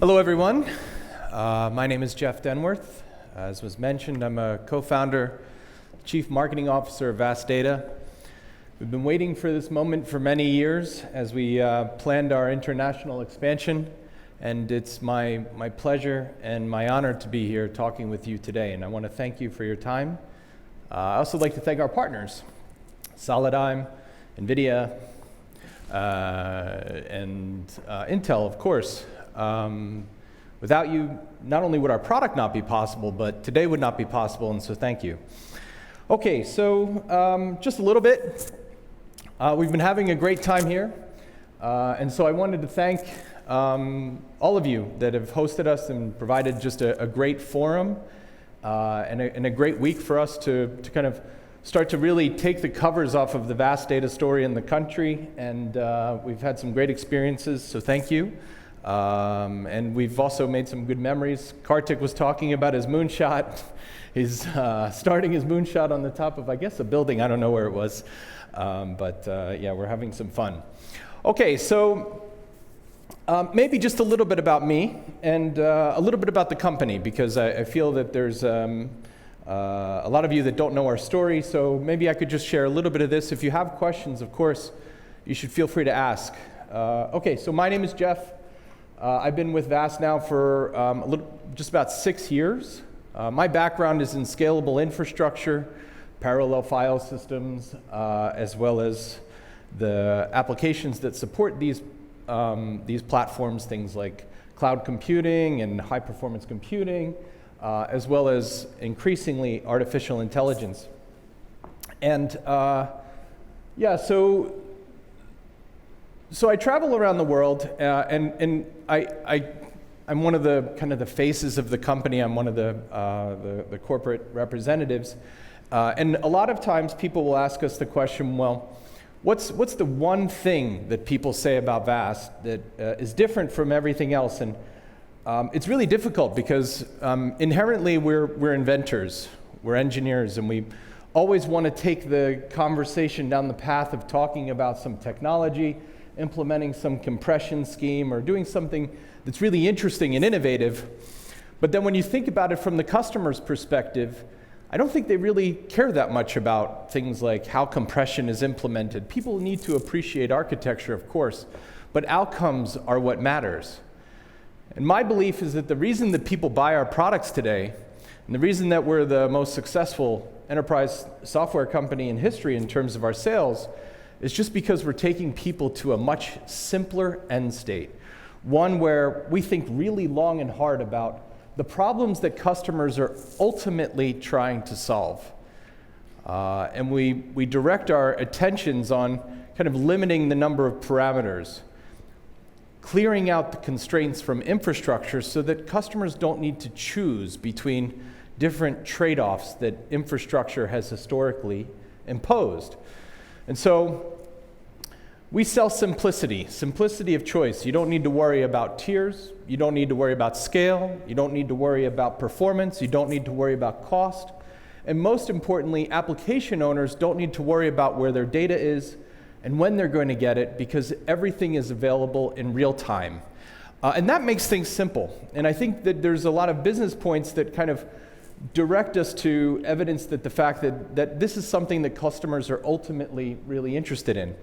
Hello, everyone. My name is Jeff Denworth. As was mentioned, I'm a co-founder, Chief Marketing Officer of Vast Data. We've been waiting for this moment for many years as we planned our international expansion, and it's my pleasure and my honor to be here talking with you today, and I want to thank you for your time. I also like to thank our partners, Solidigm, NVIDIA, and Intel, of course. Without you, not only would our product not be possible, but today would not be possible, and so thank you. Okay, so just a little bit. We've been having a great time here, and so I wanted to thank all of you that have hosted us and provided just a great forum and a great week for us to kind of start to really take the covers off of the Vast Data story in the country, and we've had some great experiences, so thank you. And we've also made some good memories. Kartik was talking about his moonshot. He's starting his moonshot on the top of, I guess, a building. I don't know where it was. Yeah, we're having some fun. Okay, so maybe just a little bit about me and a little bit about the company, because I feel that there's a lot of you that don't know our story, so maybe I could just share a little bit of this. If you have questions, of course, you should feel free to ask. Okay, so my name is Jeff. I've been with Vast now for just about 6 years. My background is in scalable infrastructure, parallel file systems, as well as the applications that support these platforms, things like cloud computing and high-performance computing, as well as increasingly artificial intelligence. And yeah, so I travel around the world, and I'm one of the kind of the faces of the company. I'm one of the corporate representatives, and a lot of times people will ask us the question, well, what's the one thing that people say about Vast that is different from everything else? And it's really difficult because inherently we're inventors, we're engineers, and we always want to take the conversation down the path of talking about some technology, implementing some compression scheme, or doing something that's really interesting and innovative. But then when you think about it from the customer's perspective, I don't think they really care that much about things like how compression is implemented. People need to appreciate architecture, of course, but outcomes are what matters. And my belief is that the reason that people buy our products today, and the reason that we're the most successful enterprise software company in history in terms of our sales, is just because we're taking people to a much simpler end state, one where we think really long and hard about the problems that customers are ultimately trying to solve. And we direct our attentions on kind of limiting the number of parameters, clearing out the constraints from infrastructure so that customers don't need to choose between different trade-offs that infrastructure has historically imposed. And so we sell simplicity of choice. You don't need to worry about tiers. You don't need to worry about scale. You don't need to worry about performance. You don't need to worry about cost. And most importantly, application owners don't need to worry about where their data is and when they're going to get it, because everything is available in real time. And that makes things simple. And I think that there's a lot of business points that kind of direct us to evidence that the fact that this is something that customers are ultimately really interested in.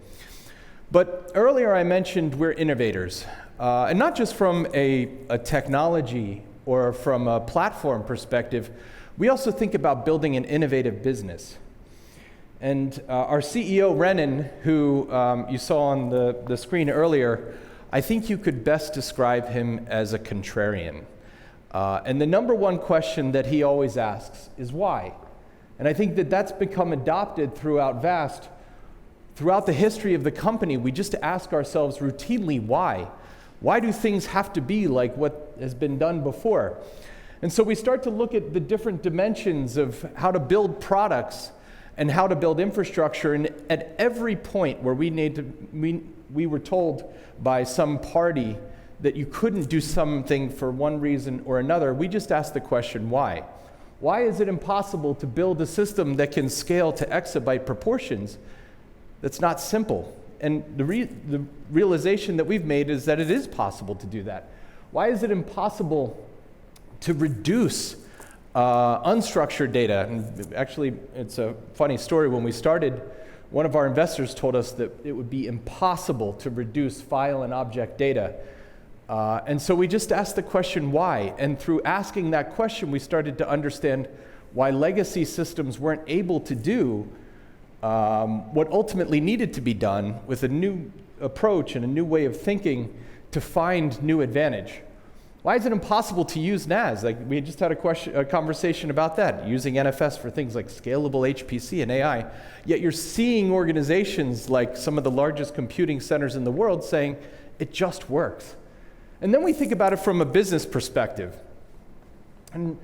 But earlier I mentioned we're innovators, and not just from a technology or from a platform perspective. We also think about building an innovative business. And our CEO, Renan, who you saw on the screen earlier, I think you could best describe him as a contrarian. And the number one question that he always asks is why? And I think that that's become adopted throughout Vast. Throughout the history of the company, we just ask ourselves routinely why. Why do things have to be like what has been done before? And so we start to look at the different dimensions of how to build products and how to build infrastructure. And at every point where we were told by some party that you couldn't do something for one reason or another, we just ask the question, why? Why is it impossible to build a system that can scale to exabyte proportions that's not simple? And the realization that we've made is that it is possible to do that. Why is it impossible to reduce unstructured data? And actually, it's a funny story. When we started, one of our investors told us that it would be impossible to reduce file and object data. And so we just asked the question, why? And through asking that question, we started to understand why legacy systems weren't able to do what ultimately needed to be done with a new approach and a new way of thinking to find new advantage. Why is it impossible to use NAS? Like, we just had a conversation about that, using NFS for things like scalable HPC and AI. Yet you're seeing organizations like some of the largest computing centers in the world saying it just works. And then we think about it from a business perspective. And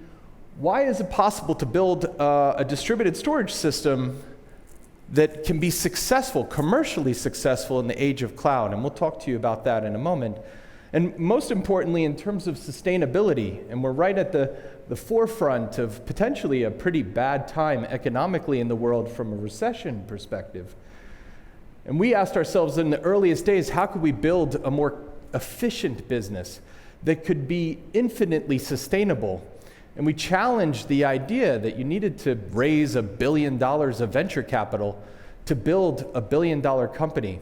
why is it possible to build a distributed storage system that can be successful, commercially successful in the age of cloud? And we'll talk to you about that in a moment. And most importantly, in terms of sustainability, and we're right at the forefront of potentially a pretty bad time economically in the world from a recession perspective. And we asked ourselves in the earliest days, how could we build a more efficient business that could be infinitely sustainable? And we challenged the idea that you needed to raise $1 billion of venture capital to build a $1 billion company.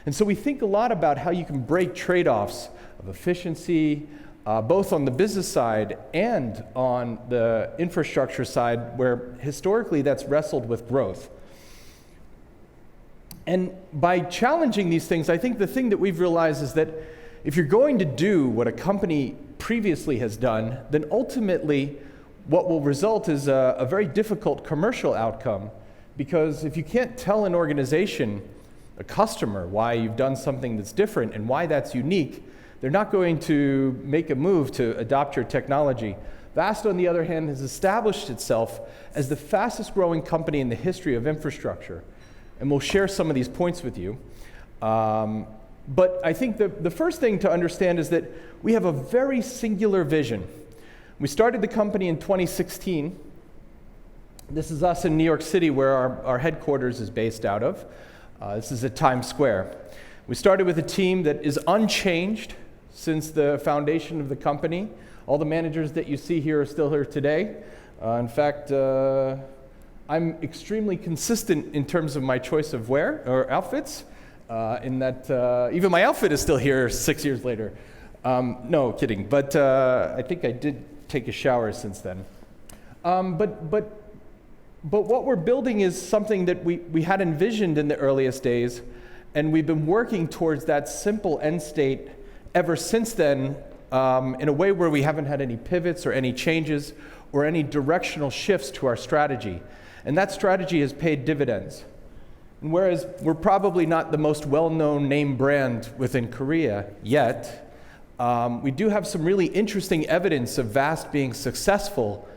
And so we think a lot about how you can break trade-offs of efficiency, both on the business side and on the infrastructure side, where historically that's wrestled with growth. And by challenging these things, I think the thing that we've realized is that if you're going to do what a company previously has done, then ultimately what will result is a very difficult commercial outcome. Because if you can't tell an organization, a customer, why you've done something that's different and why that's unique, they're not going to make a move to adopt your technology. VAST, on the other hand, has established itself as the fastest growing company in the history of infrastructure. And we'll share some of these points with you. But I think the first thing to understand is that we have a very singular vision. We started the company in 2016. This is us in New York City, where our headquarters is based out of. This is at Times Square. We started with a team that is unchanged since the foundation of the company. All the managers that you see here are still here today. In fact, I'm extremely consistent in terms of my choice of wear or outfits, in that even my outfit is still here 6 years later. No, kidding, but I think I did take a shower since then. But what we're building is something that we had envisioned in the earliest days, and we've been working towards that simple end state ever since then, in a way where we haven't had any pivots or any changes or any directional shifts to our strategy. And that strategy has paid dividends. And whereas we're probably not the most well-known name brand within Korea yet, we do have some really interesting evidence of VAST being successful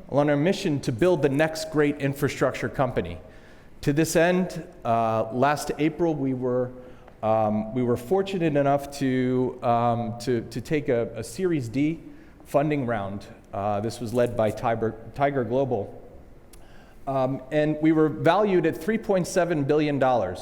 on our mission to build the next great infrastructure company. To this end, last April we were fortunate enough to take a Series D funding round. This was led by Tiger Global. And we were valued at $3.7 billion.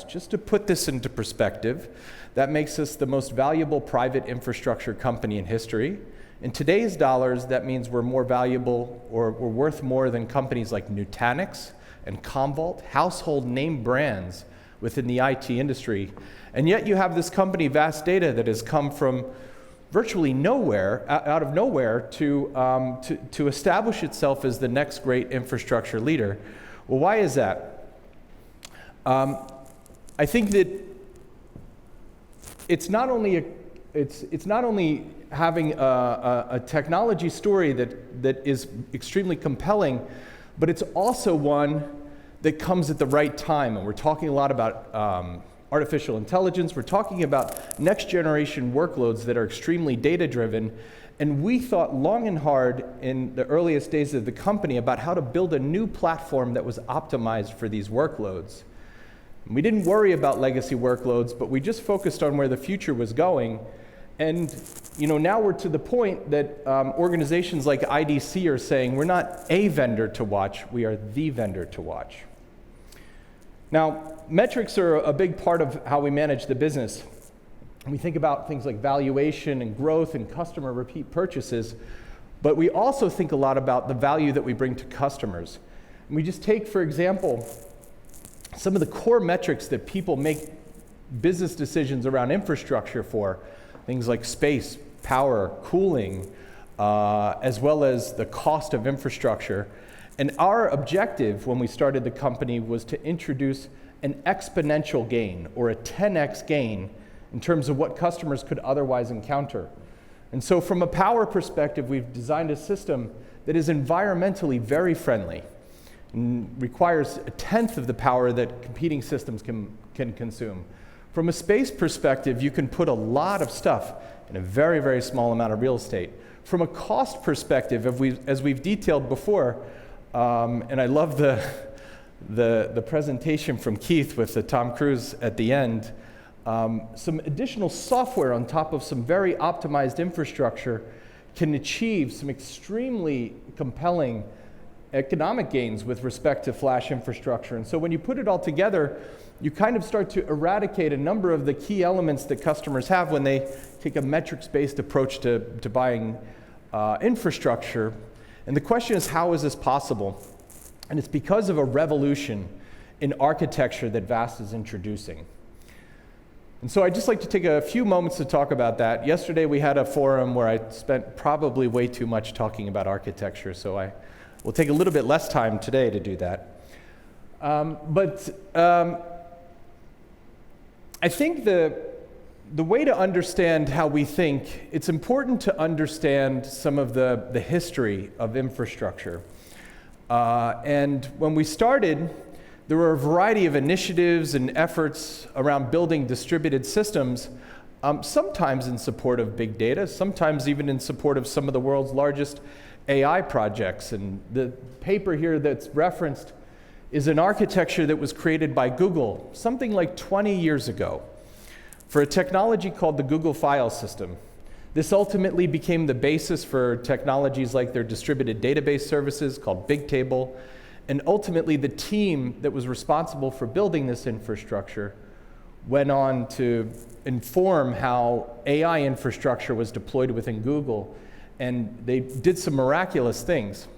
Just to put this into perspective, that makes us the most valuable private infrastructure company in history. In today's dollars, that means we're more valuable, or we're worth more than companies like Nutanix and Commvault, household name brands within the IT industry. And yet you have this company, Vast Data, that has come from virtually nowhere, out of nowhere, to establish itself as the next great infrastructure leader. Well, why is that? I think that it's not only having a technology story that is extremely compelling, but it's also one that comes at the right time. And we're talking a lot about artificial intelligence. We're talking about next generation workloads that are extremely data driven. And we thought long and hard in the earliest days of the company about how to build a new platform that was optimized for these workloads. And we didn't worry about legacy workloads, but we just focused on where the future was going. And now we're to the point that organizations like IDC are saying we're not a vendor to watch, we are the vendor to watch. Now, metrics are a big part of how we manage the business. We think about things like valuation and growth and customer repeat purchases, but we also think a lot about the value that we bring to customers. And we just take, for example, some of the core metrics that people make business decisions around infrastructure for, things like space, power, cooling, as well as the cost of infrastructure. And our objective when we started the company was to introduce an exponential gain, or a 10x gain, in terms of what customers could otherwise encounter. And so from a power perspective, we've designed a system that is environmentally very friendly and requires a tenth of the power that competing systems can consume. From a space perspective, you can put a lot of stuff in a very, very small amount of real estate. From a cost perspective, as we've detailed before, and I love the presentation from Keith with the Tom Cruise at the end, some additional software on top of some very optimized infrastructure can achieve some extremely compelling economic gains with respect to flash infrastructure. And so when you put it all together, you kind of start to eradicate a number of the key elements that customers have when they take a metrics-based approach to buying infrastructure. And the question is, how is this possible? And it's because of a revolution in architecture that VAST is introducing. And so I'd just like to take a few moments to talk about that. Yesterday we had a forum where I spent probably way too much talking about architecture, so I will take a little bit less time today to do that. I think the way to understand how we think, it's important to understand some of the history of infrastructure. And when we started, there were a variety of initiatives and efforts around building distributed systems, sometimes in support of big data, sometimes even in support of some of the world's largest AI projects. And the paper here that's referenced is an architecture that was created by Google something like 20 years ago for a technology called the Google File System. This ultimately became the basis for technologies like their distributed database services called Bigtable. And ultimately, the team that was responsible for building this infrastructure went on to inform how AI infrastructure was deployed within Google, and they did some miraculous things.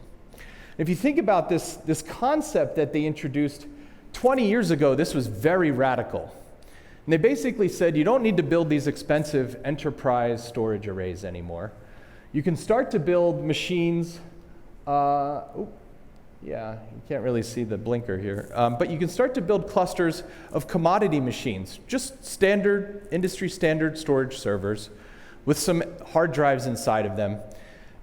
If you think about this concept that they introduced 20 years ago, this was very radical. And they basically said, you don't need to build these expensive enterprise storage arrays anymore. You can start to build machines. Yeah, you can't really see the blinker here. But you can start to build clusters of commodity machines, just standard, industry standard storage servers with some hard drives inside of them,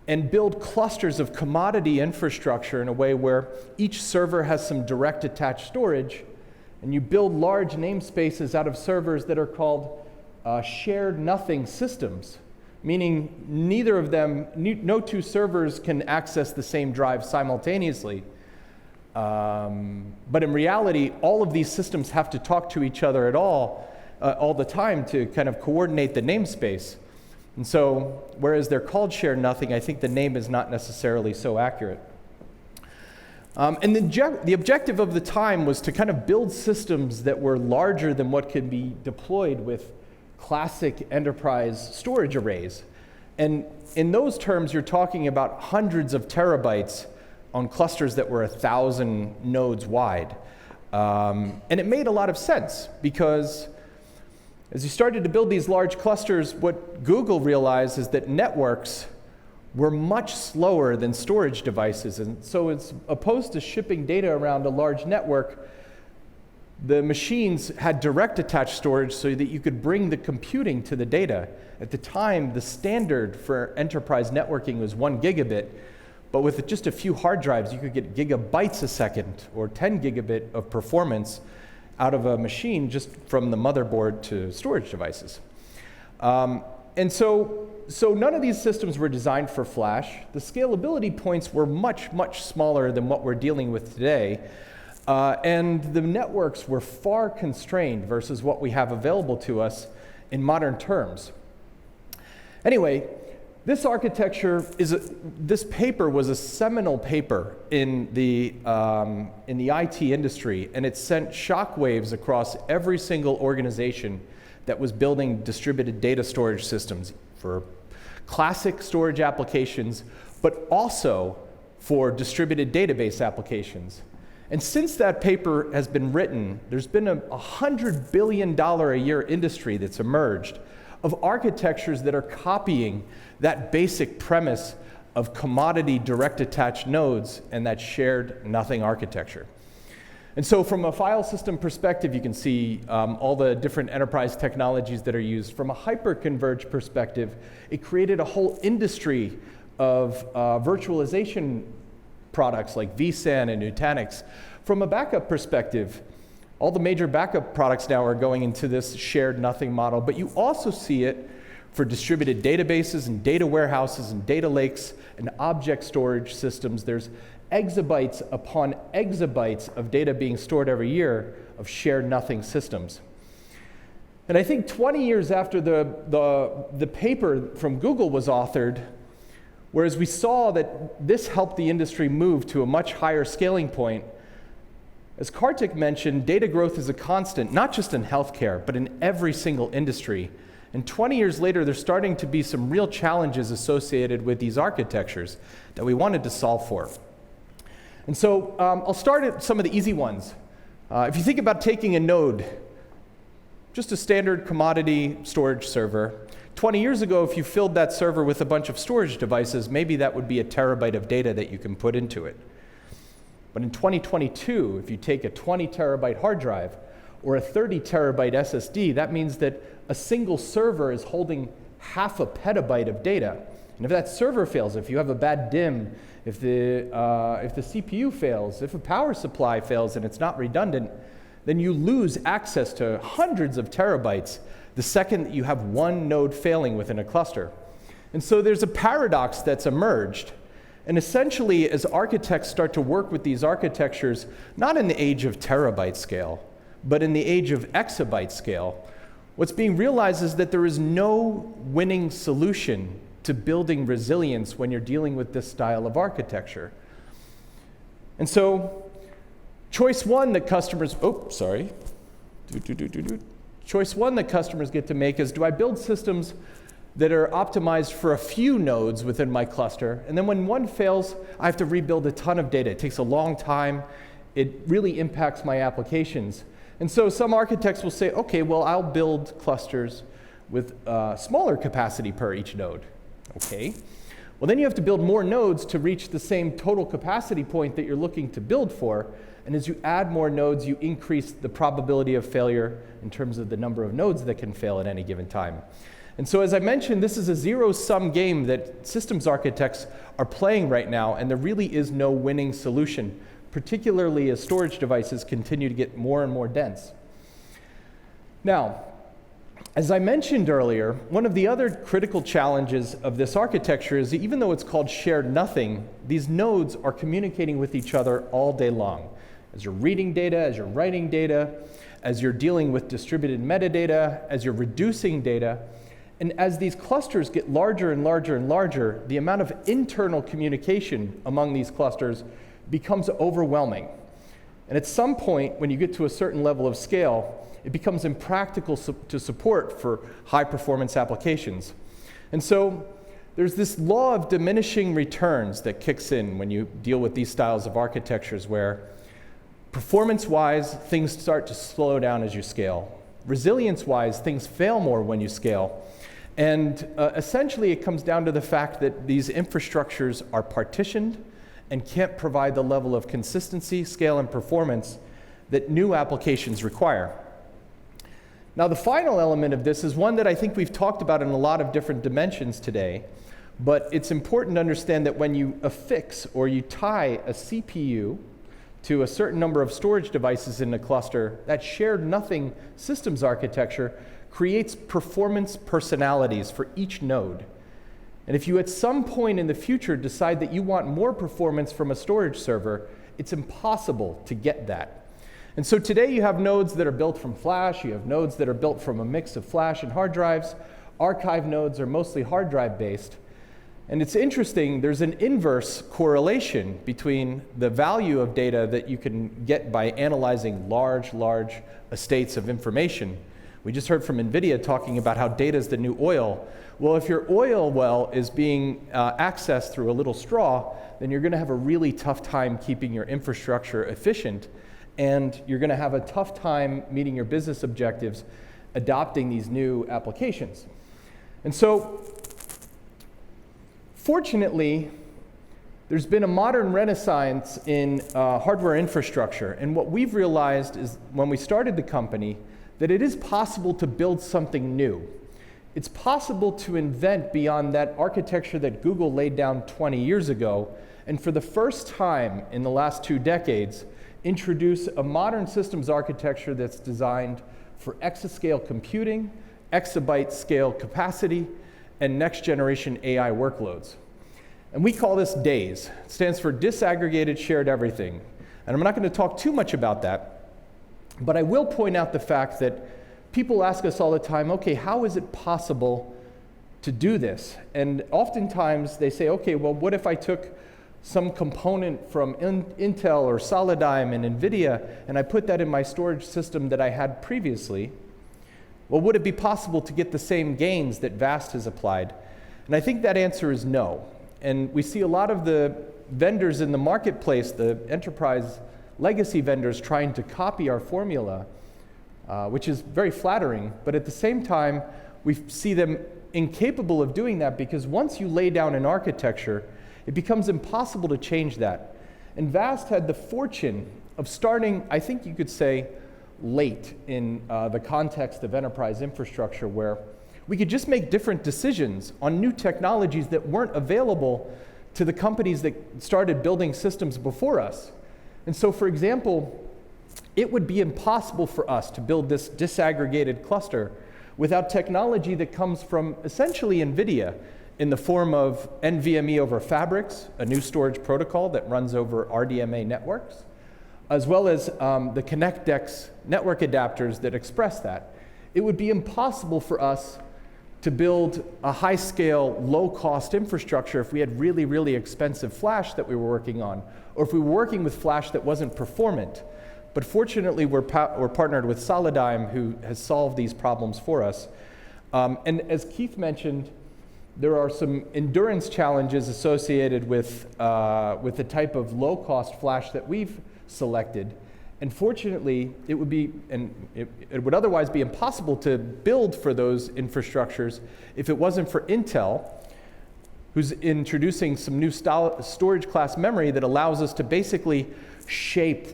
and build clusters of commodity infrastructure in a way where each server has some direct attached storage, and you build large namespaces out of servers that are called shared nothing systems, meaning neither of them, no two servers can access the same drive simultaneously. But in reality, all of these systems have to talk to each other all the time to kind of coordinate the namespace. And so, whereas they're called shared nothing, I think the name is not necessarily so accurate. And the objective of the time was to kind of build systems that were larger than what could be deployed with classic enterprise storage arrays. And in those terms, you're talking about hundreds of terabytes on clusters that were 1,000 nodes wide. And it made a lot of sense because as you started to build these large clusters, what Google realized is that networks were much slower than storage devices. And so as opposed to shipping data around a large network, the machines had direct attached storage so that you could bring the computing to the data. At the time, the standard for enterprise networking was 1 gigabit, but with just a few hard drives, you could get gigabytes a second or 10 gigabit of performance out of a machine just from the motherboard to storage devices. And so none of these systems were designed for flash. The scalability points were much, much smaller than what we're dealing with today. And the networks were far constrained versus what we have available to us in modern terms. Anyway, this architecture this paper was a seminal paper in the IT industry, and it sent shockwaves across every single organization that was building distributed data storage systems for classic storage applications, but also for distributed database applications. And since that paper has been written, there's been a $100 billion a year industry that's emerged of architectures that are copying that basic premise of commodity direct attached nodes and that shared nothing architecture. And so from a file system perspective, you can see all the different enterprise technologies that are used. From a hyperconverged perspective, it created a whole industry of virtualization products like vSAN and Nutanix. From a backup perspective, all the major backup products now are going into this shared nothing model, but you also see it for distributed databases and data warehouses and data lakes and object storage systems. There's exabytes upon exabytes of data being stored every year of shared nothing systems. And I think 20 years after the paper from Google was authored, whereas we saw that this helped the industry move to a much higher scaling point, as Kartik mentioned, data growth is a constant, not just in healthcare, but in every single industry. And 20 years later, there's starting to be some real challenges associated with these architectures that we wanted to solve for. And so I'll start at some of the easy ones. If you think about taking a node, just a standard commodity storage server, 20 years ago, if you filled that server with a bunch of storage devices, maybe that would be a terabyte of data that you can put into it. But in 2022, if you take a 20 terabyte hard drive or a 30 terabyte SSD, that means that a single server is holding half a petabyte of data. And if that server fails, if you have a bad DIMM, if the CPU fails, if a power supply fails and it's not redundant, then you lose access to hundreds of terabytes the second that you have one node failing within a cluster. And so there's a paradox that's emerged. And essentially, as architects start to work with these architectures, not in the age of terabyte scale, but in the age of exabyte scale, what's being realized is that there is no winning solution to building resilience when you're dealing with this style of architecture. And so, choice one that customers, choice one that customers get to make is, do I build systems that are optimized for a few nodes within my cluster, and then when one fails, I have to rebuild a ton of data. It takes a long time. It really impacts my applications. And so some architects will say, okay, well, I'll build clusters with smaller capacity per each node. Okay. Well, then you have to build more nodes to reach the same total capacity point that you're looking to build for. And as you add more nodes, you increase the probability of failure in terms of the number of nodes that can fail at any given time. And so as I mentioned, this is a zero-sum game that systems architects are playing right now, and there really is no winning solution, particularly as storage devices continue to get more and more dense. Now, as I mentioned earlier, one of the other critical challenges of this architecture is that even though it's called shared nothing, these nodes are communicating with each other all day long. As you're reading data, as you're writing data, as you're dealing with distributed metadata, as you're reducing data, and as these clusters get larger and larger and larger, the amount of internal communication among these clusters becomes overwhelming. And at some point, when you get to a certain level of scale, it becomes impractical to support for high-performance applications. And so there's this law of diminishing returns that kicks in when you deal with these styles of architectures where performance-wise, things start to slow down as you scale. Resilience-wise, things fail more when you scale. And essentially, it comes down to the fact that these infrastructures are partitioned and can't provide the level of consistency, scale, and performance that new applications require. Now, the final element of this is one that I think we've talked about in a lot of different dimensions today, but it's important to understand that when you affix or you tie a CPU to a certain number of storage devices in a cluster, that shared nothing systems architecture creates performance personalities for each node. And if you at some point in the future decide that you want more performance from a storage server, it's impossible to get that. And so today you have nodes that are built from flash, you have nodes that are built from a mix of flash and hard drives. Archive nodes are mostly hard drive based. And it's interesting, there's an inverse correlation between the value of data that you can get by analyzing large estates of information We just heard from NVIDIA talking about how data is the new oil. Well, if your oil well is being accessed through a little straw, then you're going to have a really tough time keeping your infrastructure efficient, and you're going to have a tough time meeting your business objectives adopting these new applications. And so, fortunately, there's been a modern renaissance in hardware infrastructure, and what we've realized is when we started the company that it is possible to build something new. It's possible to invent beyond that architecture that Google laid down 20 years ago, and for the first time in the last 2 decades, introduce a modern systems architecture that's designed for exascale computing, exabyte scale capacity, and next generation AI workloads. And we call this DAYS. It stands for Disaggregated Shared Everything. And I'm not going to talk too much about that, but I will point out the fact that people ask us all the time, okay, how is it possible to do this? And oftentimes they say, okay, well, what if I took some component from Intel or Solidigm and NVIDIA and I put that in my storage system that I had previously? Well, would it be possible to get the same gains that VAST has applied? And I think that answer is no. And we see a lot of the vendors in the marketplace, the enterprise legacy vendors, trying to copy our formula, which is very flattering, but at the same time, we see them incapable of doing that because once you lay down an architecture, it becomes impossible to change that. And VAST had the fortune of starting, I think you could say, late in the context of enterprise infrastructure, where we could just make different decisions on new technologies that weren't available to the companies that started building systems before us. And so, for example, it would be impossible for us to build this disaggregated cluster without technology that comes from essentially NVIDIA in the form of NVMe over Fabrics, a new storage protocol that runs over RDMA networks, as well as the ConnectX network adapters that express that. It would be impossible for us to build a high-scale, low-cost infrastructure if we had really, really expensive flash that we were working on, or if we were working with flash that wasn't performant. But fortunately, we're partnered with Solidigm, who has solved these problems for us. And as Keith mentioned, there are some endurance challenges associated with the type of low-cost flash that we've selected. And fortunately, it would otherwise be impossible to build for those infrastructures if it wasn't for Intel, who's introducing some new storage class memory that allows us to basically shape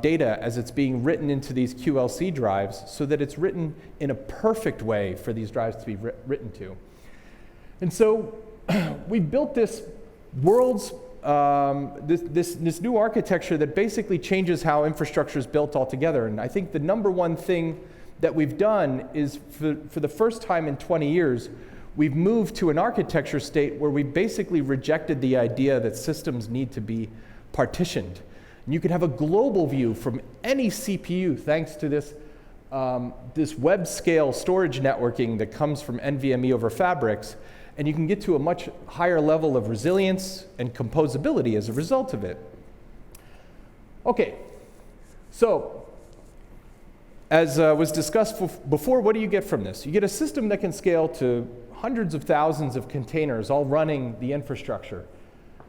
data as it's being written into these QLC drives so that it's written in a perfect way for these drives to be written to. And so we built this world's this new architecture that basically changes how infrastructure is built altogether. And I think the number one thing that we've done is for the first time in 20 years, we've moved to an architecture state where we basically rejected the idea that systems need to be partitioned. And you could have a global view from any CPU thanks to this web scale storage networking that comes from NVMe over Fabrics. And you can get to a much higher level of resilience and composability as a result of it. Okay, so as was discussed before, what do you get from this? You get a system that can scale to hundreds of thousands of containers all running the infrastructure.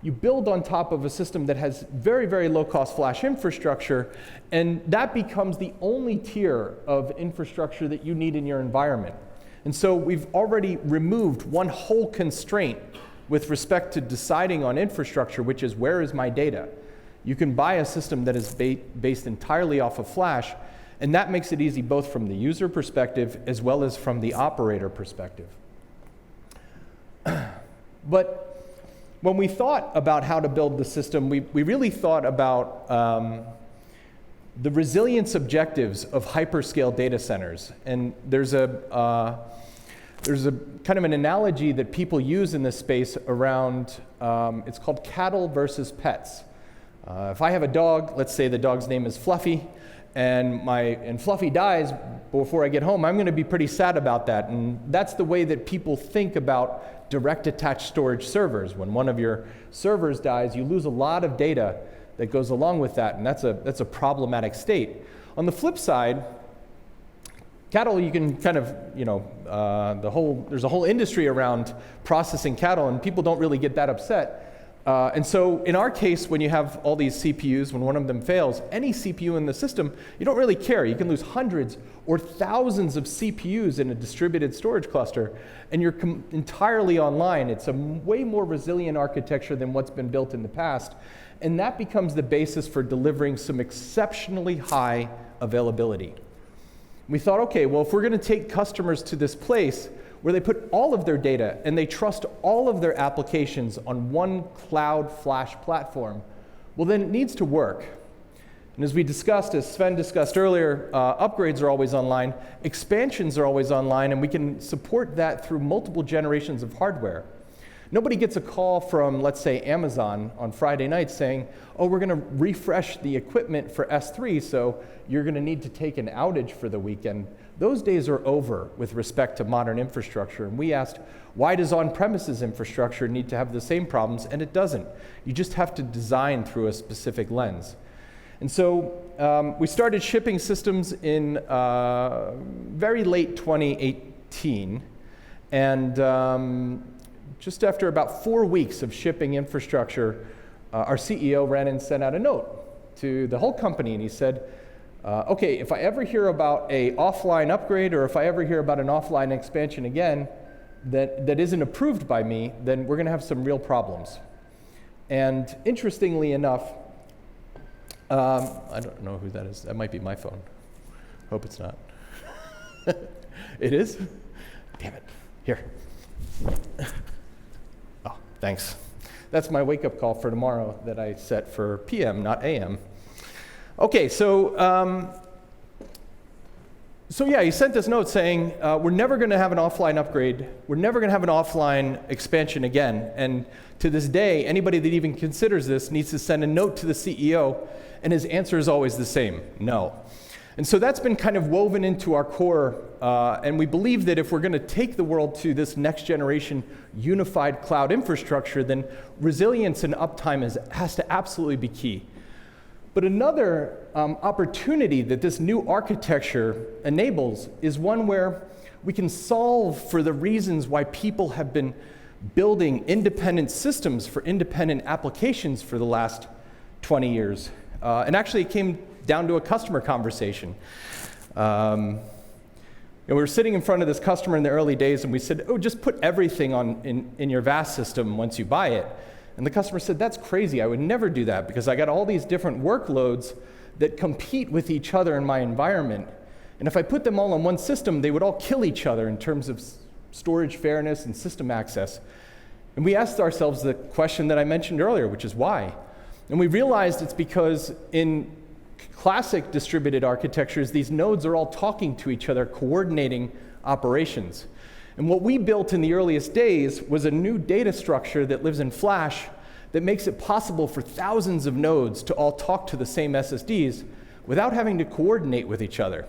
You build on top of a system that has very, very low-cost flash infrastructure, and that becomes the only tier of infrastructure that you need in your environment. And so we've already removed one whole constraint with respect to deciding on infrastructure, which is where is my data? You can buy a system that is based entirely off of flash, and that makes it easy both from the user perspective as well as from the operator perspective. But when we thought about how to build the system, we really thought about the resilience objectives of hyperscale data centers. And there's a kind of an analogy that people use in this space around, it's called cattle versus pets. If I have a dog, let's say the dog's name is Fluffy, and Fluffy dies before I get home, I'm going to be pretty sad about that. And that's the way that people think about direct attached storage servers. When one of your servers dies, you lose a lot of data that goes along with that, and that's a problematic state. On the flip side, Cattle, you can kind of, there's a whole industry around processing cattle, and people don't really get that upset. And so in our case, when you have all these CPUs, when one of them fails, any CPU in the system, you don't really care. You can lose hundreds or thousands of CPUs in a distributed storage cluster, and you're entirely online. It's a way more resilient architecture than what's been built in the past, and that becomes the basis for delivering some exceptionally high availability. We thought, okay, well, if we're going to take customers to this place where they put all of their data and they trust all of their applications on one cloud flash platform, well, then it needs to work. And as we discussed, as Sven discussed earlier, upgrades are always online, expansions are always online, and we can support that through multiple generations of hardware. Nobody gets a call from, let's say, Amazon on Friday night saying, oh, we're going to refresh the equipment for S3, so you're going to need to take an outage for the weekend. Those days are over with respect to modern infrastructure. And we asked, why does on-premises infrastructure need to have the same problems? And it doesn't. You just have to design through a specific lens. And so we started shipping systems in very late 2018. And just after about 4 weeks of shipping infrastructure, our CEO ran and sent out a note to the whole company, and he said, okay, if I ever hear about an offline upgrade or if I ever hear about an offline expansion again that isn't approved by me, then we're going to have some real problems. And interestingly enough, I don't know who that is. That might be my phone. Hope it's not. It is? Damn it. Here. Oh, thanks. That's my wake-up call for tomorrow that I set for PM, not AM. Okay, so yeah, he sent this note saying, we're never going to have an offline upgrade. We're never going to have an offline expansion again. And to this day, anybody that even considers this needs to send a note to the CEO, and his answer is always the same, no. And so that's been kind of woven into our core, and we believe that if we're going to take the world to this next generation unified cloud infrastructure, then resilience and uptime has to absolutely be key. But another opportunity that this new architecture enables is one where we can solve for the reasons why people have been building independent systems for independent applications for the last 20 years. And actually, it came down to a customer conversation. And we were sitting in front of this customer in the early days, and we said, oh, just put everything in your VAS system once you buy it. And the customer said, that's crazy. I would never do that because I got all these different workloads that compete with each other in my environment. And if I put them all on one system, they would all kill each other in terms of storage fairness and system access. And we asked ourselves the question that I mentioned earlier, which is why? And we realized it's because in classic distributed architectures, these nodes are all talking to each other, coordinating operations. And what we built in the earliest days was a new data structure that lives in Flash that makes it possible for thousands of nodes to all talk to the same SSDs without having to coordinate with each other.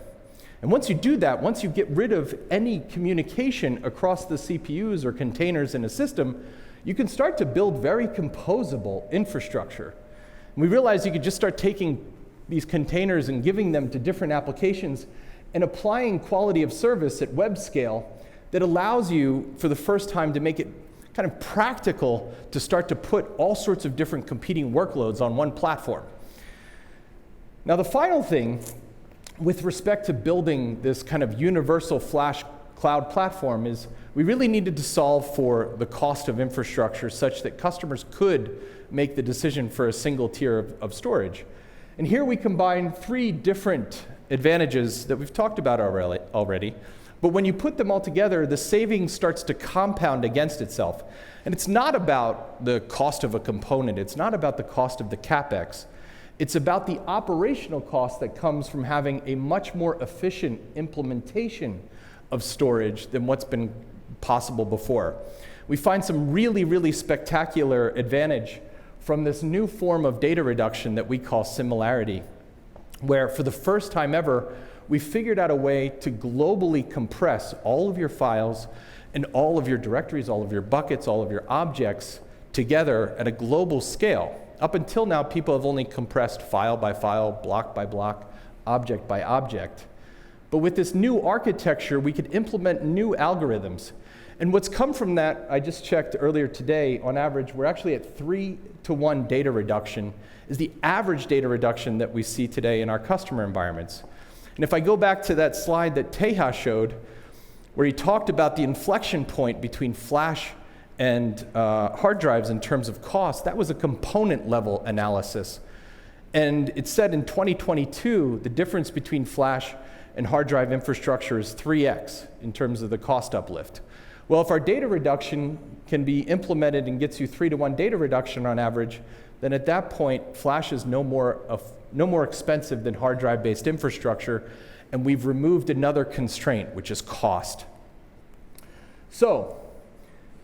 And once you do that, once you get rid of any communication across the CPUs or containers in a system, you can start to build very composable infrastructure. And we realized you could just start taking these containers and giving them to different applications and applying quality of service at web scale that allows you, for the first time, to make it kind of practical to start to put all sorts of different competing workloads on one platform. Now, the final thing with respect to building this kind of universal flash cloud platform is we really needed to solve for the cost of infrastructure such that customers could make the decision for a single tier of storage. And here we combine three different advantages that we've talked about already. But when you put them all together, the savings starts to compound against itself. And it's not about the cost of a component. It's not about the cost of the CapEx. It's about the operational cost that comes from having a much more efficient implementation of storage than what's been possible before. We find some really, really spectacular advantage from this new form of data reduction that we call similarity, where for the first time ever, we figured out a way to globally compress all of your files and all of your directories, all of your buckets, all of your objects together at a global scale. Up until now, people have only compressed file by file, block by block, object by object. But with this new architecture, we could implement new algorithms. And what's come from that, I just checked earlier today, on average, we're actually at 3-to-1 data reduction, is the average data reduction that we see today in our customer environments. And if I go back to that slide that Teja showed, where he talked about the inflection point between flash and hard drives in terms of cost, that was a component level analysis. And it said in 2022, the difference between flash and hard drive infrastructure is 3x in terms of the cost uplift. Well, if our data reduction can be implemented and gets you 3-to-1 data reduction on average, then at that point, flash is no more expensive than hard drive-based infrastructure, and we've removed another constraint, which is cost. So,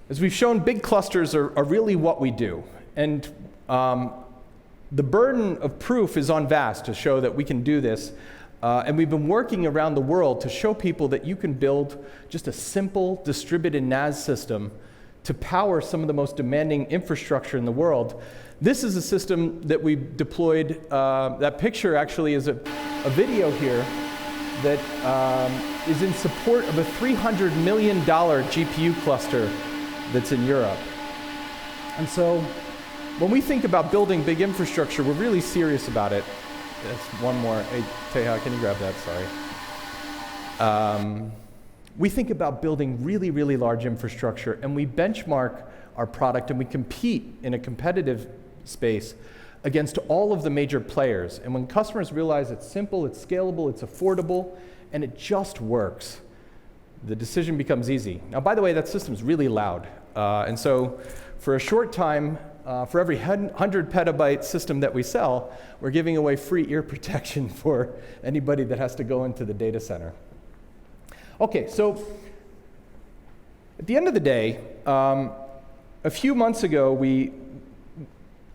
as we've shown, big clusters are really what we do. And the burden of proof is on VAST to show that we can do this. And we've been working around the world to show people that you can build just a simple distributed NAS system to power some of the most demanding infrastructure in the world. This is a system that we deployed. That picture actually is a video here that is in support of a $300 million GPU cluster that's in Europe. And so when we think about building big infrastructure, we're really serious about it. That's one more. Hey, Teja, can you grab that? Sorry. We think about building really, really large infrastructure, and we benchmark our product, and we compete in a competitive space against all of the major players. And when customers realize it's simple, it's scalable, it's affordable, and it just works, the decision becomes easy. Now, by the way, that system's really loud. And so for a short time, for every 100 petabyte system that we sell, we're giving away free ear protection for anybody that has to go into the data center. Okay, so at the end of the day, a few months ago, we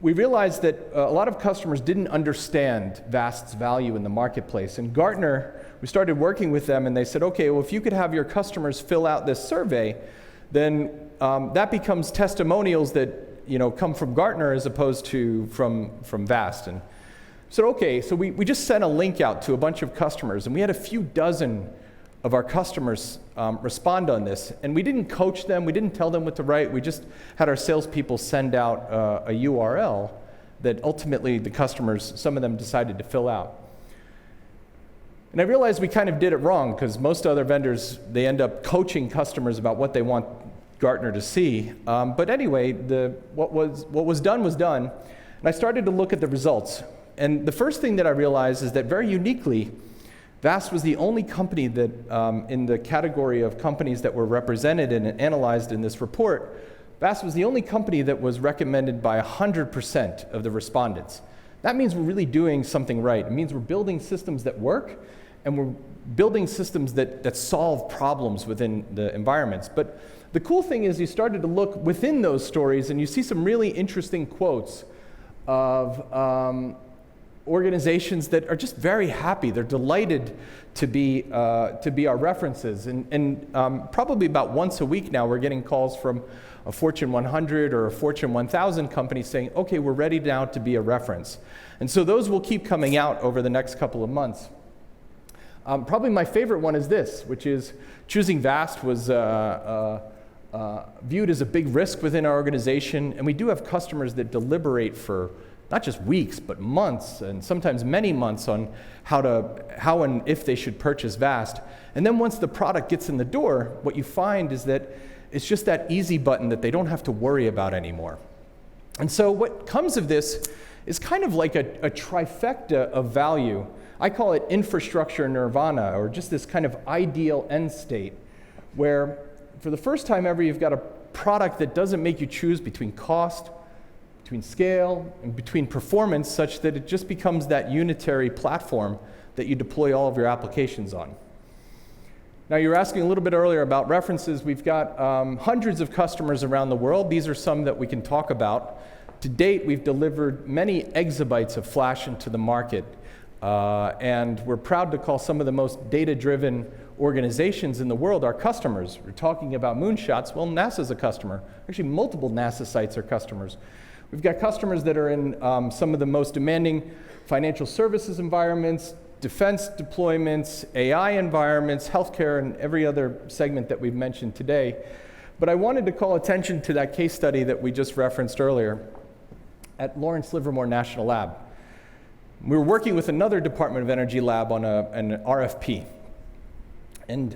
realized that a lot of customers didn't understand VAST's value in the marketplace. And Gartner, we started working with them, and they said, okay, well, if you could have your customers fill out this survey, then that becomes testimonials that come from Gartner as opposed to from VAST. And so, okay, so we just sent a link out to a bunch of customers, and we had a few dozen of our customers respond on this. And we didn't coach them, we didn't tell them what to write, we just had our salespeople send out a URL that ultimately the customers, some of them decided to fill out. And I realized we kind of did it wrong, because most other vendors, they end up coaching customers about what they want Gartner to see. But anyway, what was done was done. And I started to look at the results. And the first thing that I realized is that very uniquely, VAST was the only company that, in the category of companies that were represented and analyzed in this report, VAST was the only company that was recommended by 100% of the respondents. That means we're really doing something right. It means we're building systems that work, and we're building systems that solve problems within the environments. But the cool thing is you started to look within those stories, and you see some really interesting quotes of organizations that are just very happy. They're delighted to be our references. And probably about once a week now, we're getting calls from a Fortune 100 or a Fortune 1000 company saying, okay, we're ready now to be a reference. And so those will keep coming out over the next couple of months. Probably my favorite one is this, which is choosing VAST was viewed as a big risk within our organization, and we do have customers that deliberate for not just weeks, but months, and sometimes many months on how and if they should purchase VAST. And then once the product gets in the door, what you find is that it's just that easy button that they don't have to worry about anymore. And so what comes of this is kind of like a trifecta of value. I call it infrastructure nirvana, or just this kind of ideal end state, where for the first time ever, you've got a product that doesn't make you choose between cost, between scale, and between performance, such that it just becomes that unitary platform that you deploy all of your applications on. Now, you were asking a little bit earlier about references. We've got hundreds of customers around the world. These are some that we can talk about. To date, we've delivered many exabytes of flash into the market, and we're proud to call some of the most data-driven organizations in the world our customers. We're talking about moonshots. Well, NASA's a customer. Actually, multiple NASA sites are customers. We've got customers that are in some of the most demanding financial services environments, defense deployments, AI environments, healthcare, and every other segment that we've mentioned today. But I wanted to call attention to that case study that we just referenced earlier at Lawrence Livermore National Lab. We were working with another Department of Energy lab on an RFP. And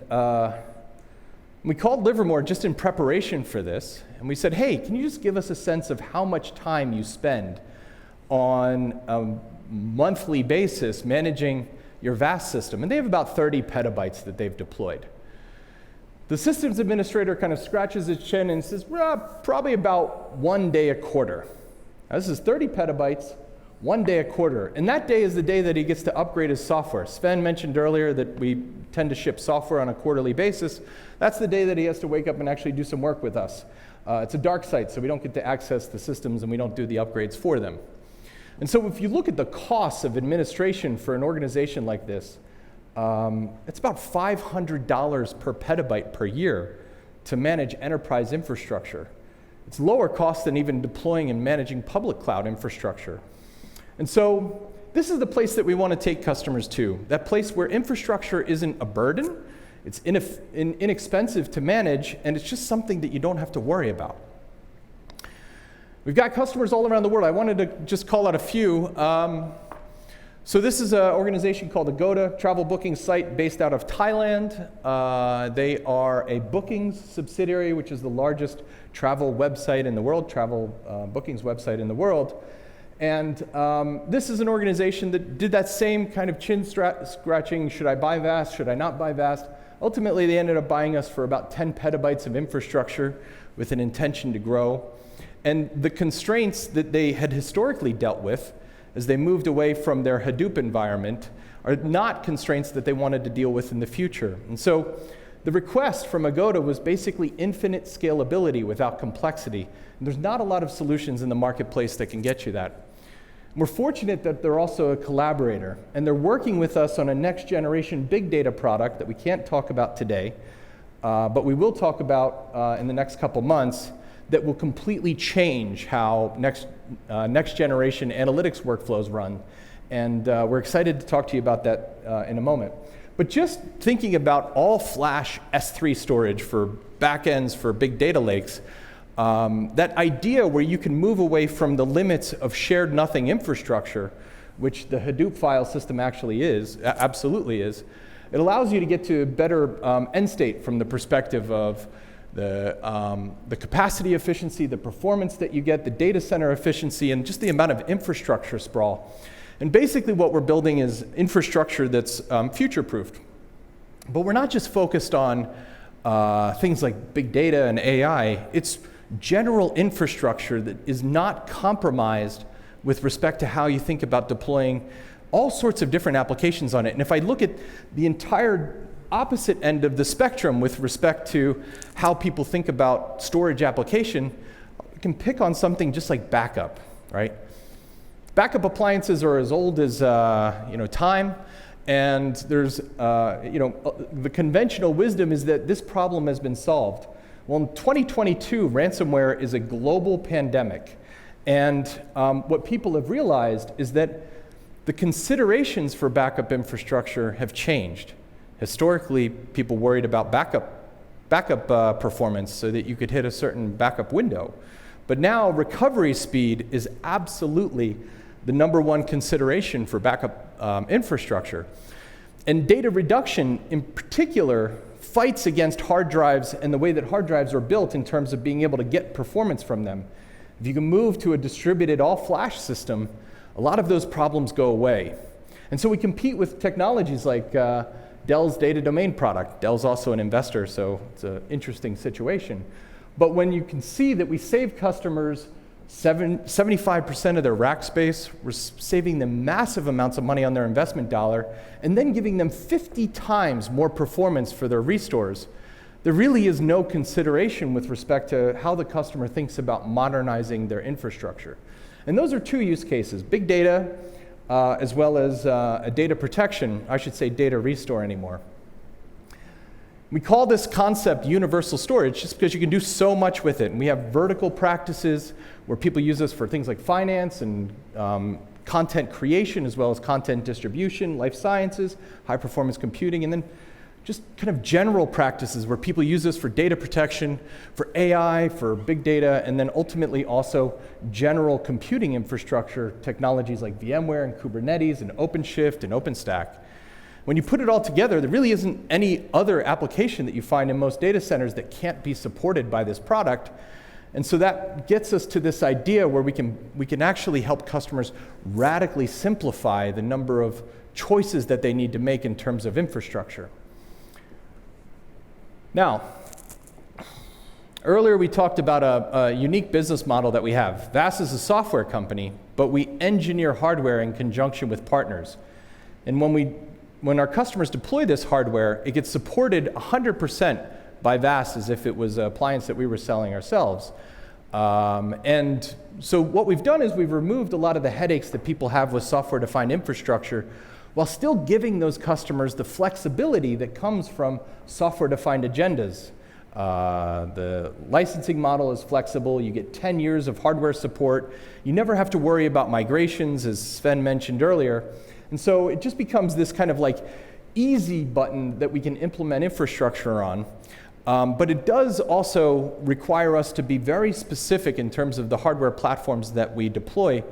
we called Livermore just in preparation for this, and we said, hey, can you just give us a sense of how much time you spend on a monthly basis managing your VAST system? And they have about 30 petabytes that they've deployed. The systems administrator kind of scratches his chin and says, well, probably about 1 day a quarter. Now, this is 30 petabytes, 1 day a quarter. And that day is the day that he gets to upgrade his software. Sven mentioned earlier that we tend to ship software on a quarterly basis. That's the day that he has to wake up and actually do some work with us. It's a dark site, so we don't get to access the systems and we don't do the upgrades for them. And so if you look at the costs of administration for an organization like this, it's about $500 per petabyte per year to manage enterprise infrastructure. It's lower cost than even deploying and managing public cloud infrastructure. And so this is the place that we want to take customers to, that place where infrastructure isn't a burden, it's inexpensive to manage, and it's just something that you don't have to worry about. We've got customers all around the world. I wanted to just call out a few. So this is an organization called Agoda, travel booking site based out of Thailand. They are a bookings subsidiary, which is the largest travel website in the world, travel bookings website in the world. And this is an organization that did that same kind of chin scratching, should I buy VAST, should I not buy VAST? Ultimately, they ended up buying us for about 10 petabytes of infrastructure with an intention to grow. And the constraints that they had historically dealt with as they moved away from their Hadoop environment are not constraints that they wanted to deal with in the future. And so the request from Agoda was basically infinite scalability without complexity. And there's not a lot of solutions in the marketplace that can get you that. We're fortunate that they're also a collaborator, and they're working with us on a next generation big data product that we can't talk about today, but we will talk about in the next couple months, that will completely change how next generation analytics workflows run. And we're excited to talk to you about that in a moment. But just thinking about all flash S3 storage for backends for big data lakes, that idea where you can move away from the limits of shared nothing infrastructure, which the Hadoop file system actually is, absolutely is, it allows you to get to a better end state from the perspective of the capacity efficiency, the performance that you get, the data center efficiency, and just the amount of infrastructure sprawl. And basically what we're building is infrastructure that's future-proofed. But we're not just focused on things like big data and AI. It's general infrastructure that is not compromised with respect to how you think about deploying all sorts of different applications on it. And if I look at the entire opposite end of the spectrum with respect to how people think about storage application, we can pick on something just like backup, right? Backup appliances are as old as time, and there's the conventional wisdom is that this problem has been solved. Well, in 2022, ransomware is a global pandemic, and what people have realized is that the considerations for backup infrastructure have changed. Historically, people worried about backup performance so that you could hit a certain backup window. But now recovery speed is absolutely the #1 consideration for backup infrastructure. And data reduction in particular fights against hard drives and the way that hard drives are built in terms of being able to get performance from them. If you can move to a distributed all-flash system, a lot of those problems go away. And so we compete with technologies like Dell's data domain product. Dell's also an investor, so it's an interesting situation. But when you can see that we save customers 75% of their rack space, we're saving them massive amounts of money on their investment dollar, and then giving them 50 times more performance for their restores, there really is no consideration with respect to how the customer thinks about modernizing their infrastructure. And those are two use cases, big data, as well as a data protection, I should say data restore anymore. We call this concept universal storage just because you can do so much with it. And we have vertical practices where people use this for things like finance and content creation as well as content distribution, life sciences, high performance computing, and then just kind of general practices where people use this for data protection, for AI, for big data, and then ultimately also general computing infrastructure technologies like VMware and Kubernetes and OpenShift and OpenStack. When you put it all together, there really isn't any other application that you find in most data centers that can't be supported by this product. And so that gets us to this idea where we can actually help customers radically simplify the number of choices that they need to make in terms of infrastructure. Now, earlier we talked about a unique business model that we have. VAS is a software company, but we engineer hardware in conjunction with partners. And when our customers deploy this hardware, it gets supported 100% by VAS as if it was an appliance that we were selling ourselves. And so what we've done is we've removed a lot of the headaches that people have with software-defined infrastructure while still giving those customers the flexibility that comes from software-defined agendas. The licensing model is flexible. You get 10 years of hardware support. You never have to worry about migrations, as Sven mentioned earlier. And so it just becomes this kind of like easy button that we can implement infrastructure on. But it does also require us to be very specific in terms of the hardware platforms that we deploy,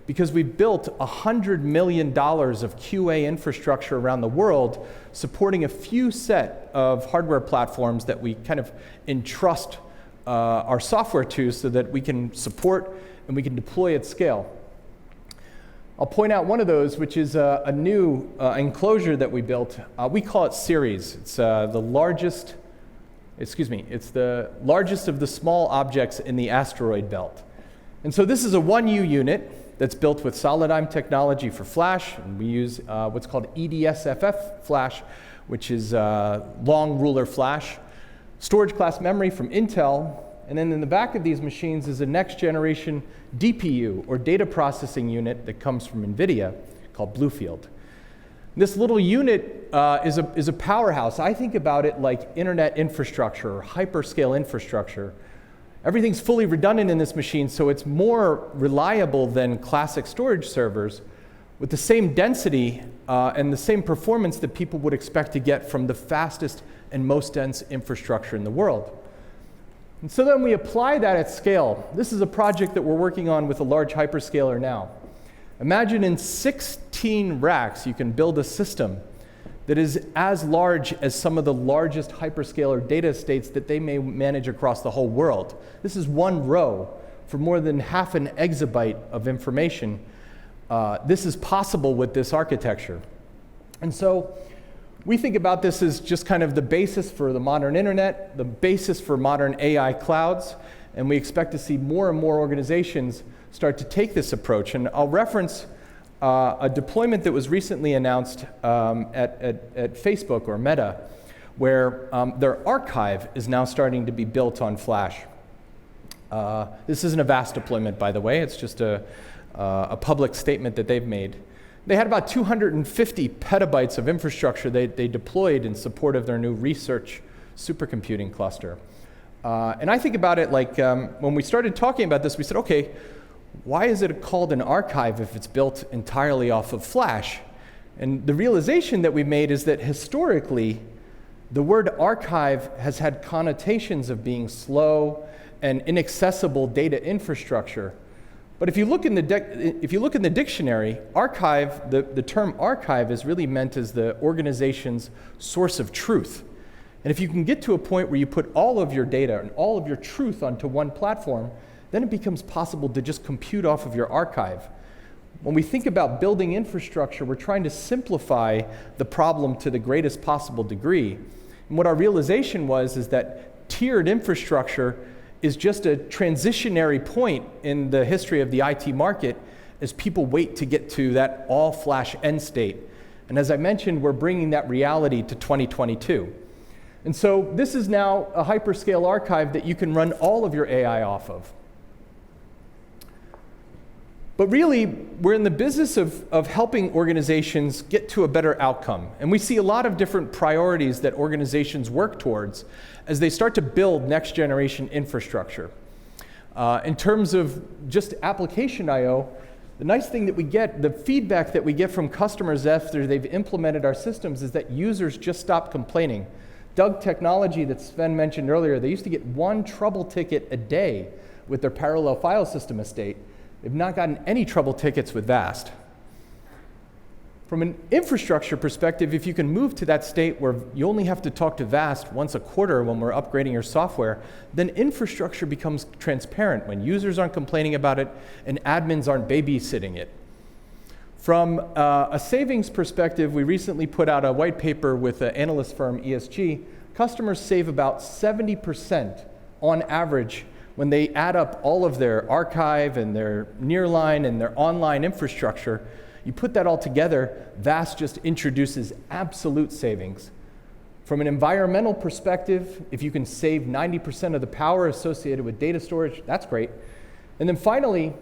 because we built $100 million of QA infrastructure around the world supporting a few set of hardware platforms that we kind of entrust our software to so that we can support and we can deploy at scale. I'll point out one of those, which is a new enclosure that we built. We call it Ceres. It's the largest of the small objects in the asteroid belt. And so this is a 1U unit that's built with Solidigm technology for flash, and we use what's called EDSFF flash, which is long ruler flash, storage class memory from Intel, and then in the back of these machines is a next generation DPU, or data processing unit, that comes from NVIDIA called Bluefield. This little unit is a powerhouse. I think about it like internet infrastructure or hyperscale infrastructure. Everything's fully redundant in this machine, so it's more reliable than classic storage servers with the same density and the same performance that people would expect to get from the fastest and most dense infrastructure in the world. And so then we apply that at scale. This is a project that we're working on with a large hyperscaler now. Imagine in 16 racks you can build a system that is as large as some of the largest hyperscaler data estates that they may manage across the whole world. This is one row for more than half an exabyte of information. This is possible with this architecture. And so we think about this as just kind of the basis for the modern internet, the basis for modern AI clouds, and we expect to see more and more organizations start to take this approach. And I'll reference a deployment that was recently announced at Facebook or Meta, where their archive is now starting to be built on Flash. This isn't a vast deployment, by the way. It's just a public statement that they've made. They had about 250 petabytes of infrastructure they deployed in support of their new research supercomputing cluster. And I think about it like when we started talking about this, we said, okay, why is it called an archive if it's built entirely off of Flash? And the realization that we made is that historically, the word archive has had connotations of being slow and inaccessible data infrastructure. But if you look in the dictionary, archive, the term archive is really meant as the organization's source of truth. And if you can get to a point where you put all of your data and all of your truth onto one platform, then it becomes possible to just compute off of your archive. When we think about building infrastructure, we're trying to simplify the problem to the greatest possible degree. And what our realization was is that tiered infrastructure is just a transitionary point in the history of the IT market as people wait to get to that all-flash end state. And as I mentioned, we're bringing that reality to 2022. And so this is now a hyperscale archive that you can run all of your AI off of. But really, we're in the business of helping organizations get to a better outcome. And we see a lot of different priorities that organizations work towards as they start to build next generation infrastructure. In terms of just application I/O, The nice thing that we get, the feedback that we get from customers after they've implemented our systems is that users just stop complaining. Doug Technology that Sven mentioned earlier, they used to get 1 trouble ticket a day with their parallel file system estate. They've not gotten any trouble tickets with VAST. From an infrastructure perspective, if you can move to that state where you only have to talk to VAST once a quarter when we're upgrading your software, then infrastructure becomes transparent when users aren't complaining about it and admins aren't babysitting it. From a savings perspective, we recently put out a white paper with the analyst firm ESG. Customers save about 70% on average when they add up all of their archive and their nearline and their online infrastructure. You put that all together, VAST just introduces absolute savings. From an environmental perspective, if you can save 90% of the power associated with data storage, that's great. And then finally,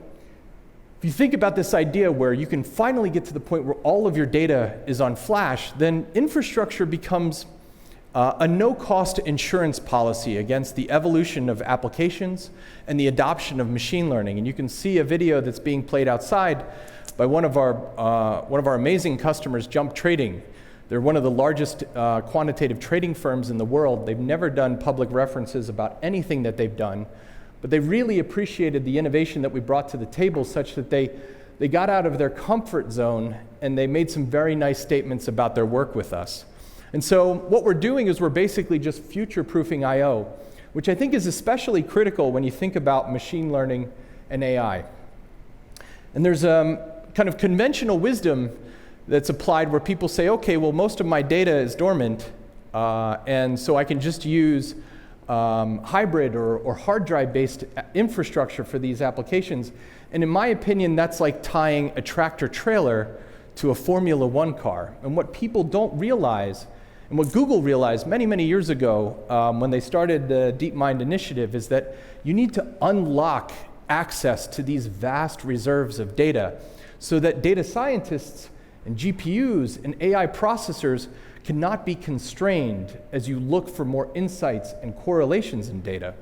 if you think about this idea where you can finally get to the point where all of your data is on flash, then infrastructure becomes a no-cost insurance policy against the evolution of applications and the adoption of machine learning. And you can see a video that's being played outside by one of our amazing customers, Jump Trading. They're one of the largest quantitative trading firms in the world. They've never done public references about anything that they've done, but they really appreciated the innovation that we brought to the table such that they got out of their comfort zone and they made some very nice statements about their work with us. And so what we're doing is we're basically just future-proofing I/O, which I think is especially critical when you think about machine learning and AI. And there's kind of conventional wisdom that's applied where people say, okay, well, most of my data is dormant, and so I can just use hybrid or hard drive-based infrastructure for these applications. And in my opinion, that's like tying a tractor trailer to a Formula One car. And what people don't realize, and what Google realized many, many years ago when they started the DeepMind initiative, is that you need to unlock access to these vast reserves of data so that data scientists and GPUs and AI processors cannot be constrained as you look for more insights and correlations in data.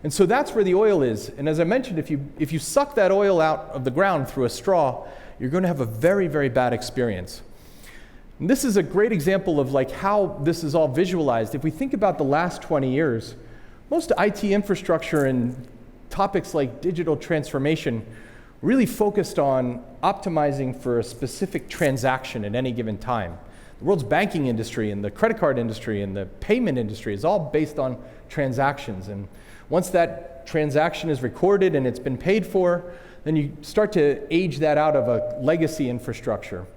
And so that's where the oil is. And as I mentioned, if you suck that oil out of the ground through a straw, you're going to have a very, very bad experience. And this is a great example of like how this is all visualized. If we think about the last 20 years, most IT infrastructure and topics like digital transformation really focused on optimizing for a specific transaction at any given time. The world's banking industry and the credit card industry and the payment industry is all based on transactions. And once that transaction is recorded and it's been paid for, then you start to age that out of a legacy infrastructure.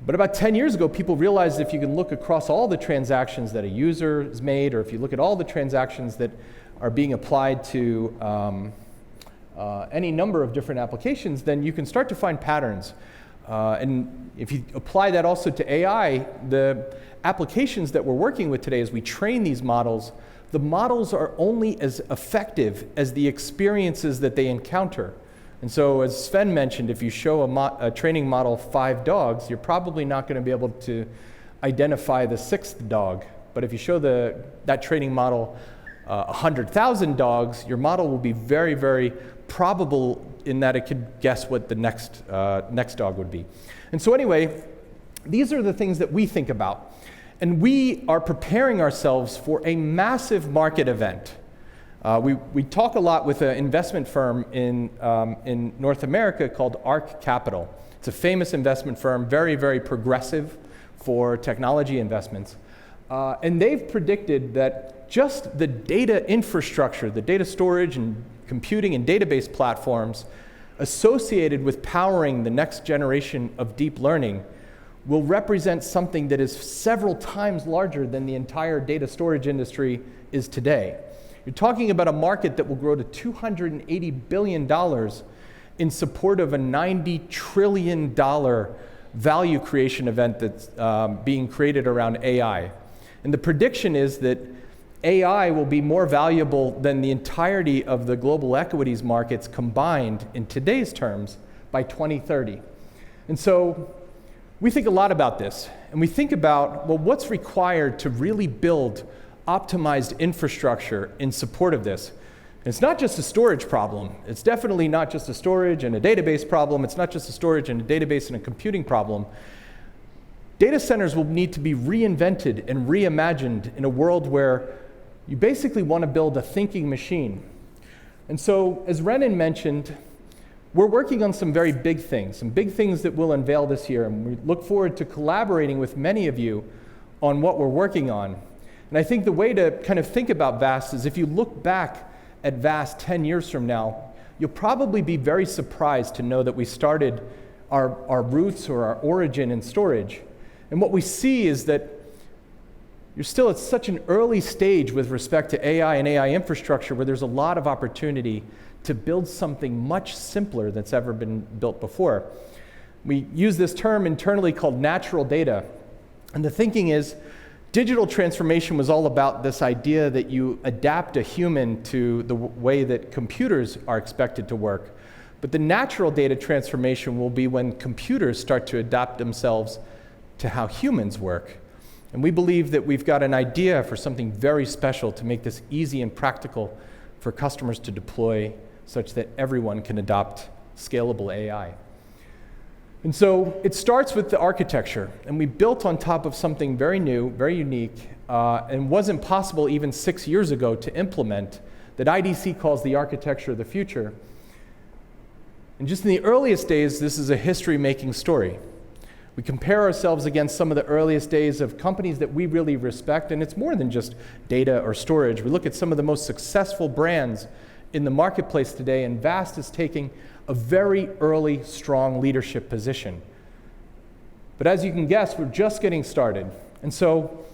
But about 10 years ago, people realized if you can look across all the transactions that a user has made, or if you look at all the transactions that are being applied to any number of different applications, then you can start to find patterns. And if you apply that also to AI, the applications that we're working with today as we train these models, the models are only as effective as the experiences that they encounter. And so as Sven mentioned, if you show a training model 5 dogs, you're probably not going to be able to identify the 6th dog. But if you show that training model 100,000 dogs, your model will be very, very probable in that it could guess what the next dog would be. And so anyway, these are the things that we think about. And we are preparing ourselves for a massive market event. We talk a lot with an investment firm in North America called ARC Capital. It's a famous investment firm, very, very progressive for technology investments. And they've predicted that just the data infrastructure, the data storage and computing and database platforms associated with powering the next generation of deep learning will represent something that is several times larger than the entire data storage industry is today. You're talking about a market that will grow to $280 billion in support of a $90 trillion value creation event that's being created around AI. And the prediction is that AI will be more valuable than the entirety of the global equities markets combined in today's terms by 2030. And so we think a lot about this, and we think about, well, what's required to really build optimized infrastructure in support of this? And it's not just a storage problem. It's definitely not just a storage and a database problem. It's not just a storage and a database and a computing problem. Data centers will need to be reinvented and reimagined in a world where you basically want to build a thinking machine. And so, as Renan mentioned, we're working on some very big things, some big things that we'll unveil this year, and we look forward to collaborating with many of you on what we're working on. And I think the way to kind of think about VAST is if you look back at VAST 10 years from now, you'll probably be very surprised to know that we started our roots or our origin in storage. And what we see is that you're still at such an early stage with respect to AI and AI infrastructure where there's a lot of opportunity to build something much simpler that's ever been built before. We use this term internally called natural data. And the thinking is, digital transformation was all about this idea that you adapt a human to the way that computers are expected to work. But the natural data transformation will be when computers start to adapt themselves to how humans work. And we believe that we've got an idea for something very special to make this easy and practical for customers to deploy such that everyone can adopt scalable AI. And so it starts with the architecture, and we built on top of something very new, very unique, and wasn't possible even 6 years ago to implement, that IDC calls the architecture of the future. And just in the earliest days, this is a history-making story. We compare ourselves against some of the earliest days of companies that we really respect, and it's more than just data or storage. We look at some of the most successful brands in the marketplace today, and VAST is taking a very early, strong leadership position. But as you can guess, we're just getting started. And so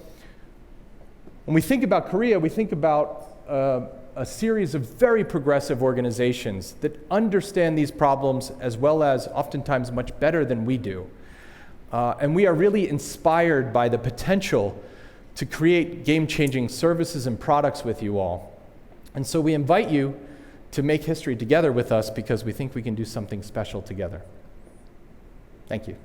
when we think about Korea, we think about a series of very progressive organizations that understand these problems as well as oftentimes much better than we do. And we are really inspired by the potential to create game-changing services and products with you all. And so we invite you to make history together with us because we think we can do something special together. Thank you.